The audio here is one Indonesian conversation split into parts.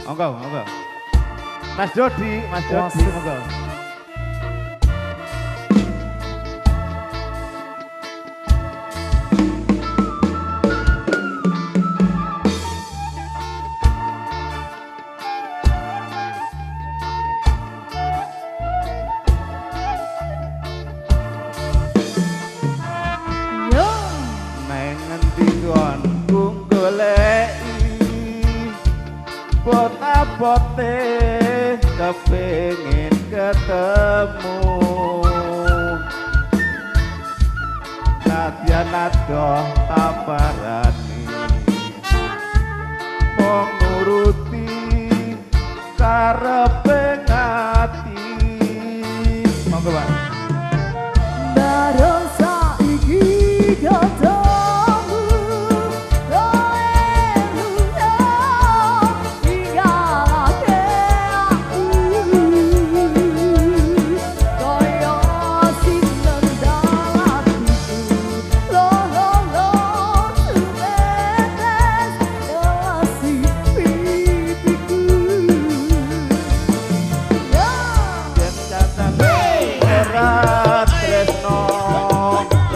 Monggo, monggo. Mas Dodi, monggo. Bote kepingin ketemu nadyan adoh tabarani mong nuruti karepe ngati monggo Pak bareng saiki ketemu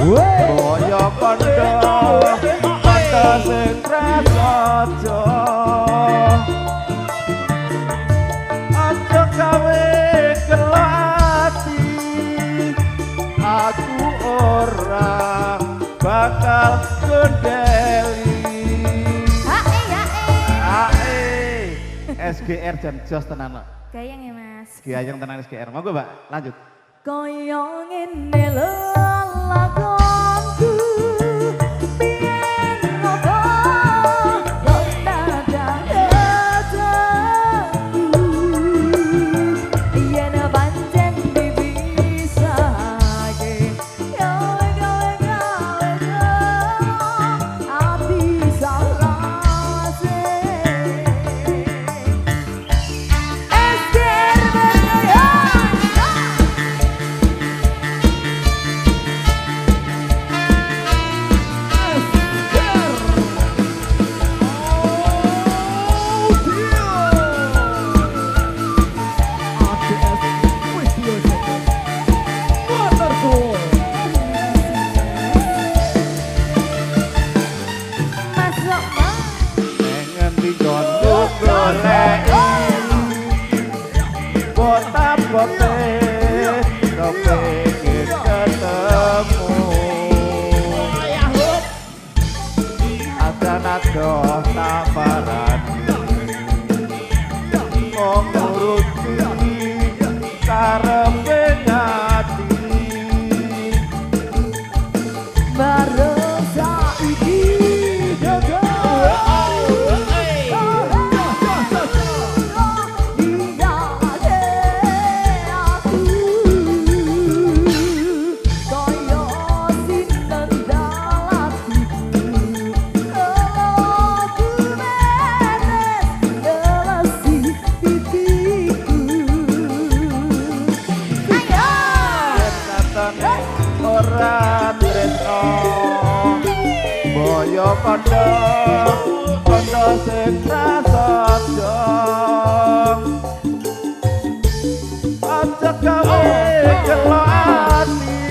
Boyo kondo sing prasaja aja gawe kelati aku ora bakal gendeli SGR jan jos tenan kok gayeng ya Mas gayeng tenan SGR monggo Mbak lanjut koyo ngene lho lakonku piyen ngopo kok dadaku yen pancen dibisake gawe-gawe ati salase estir bergaya bote kepingin ketemu adan adoh tabarani mong nuruti karepe ngati bareng saiki ora tresno boyo kondo sing prasaja aja gawe kelati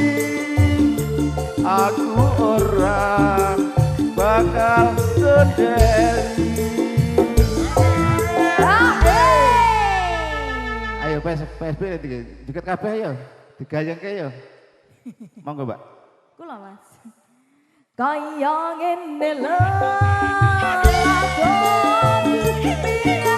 aku ora bakal gendeli ayo PSB dikit kabeh ya digayengke ya monggo Mbak kula Mas kaya ngene lho lakonku piye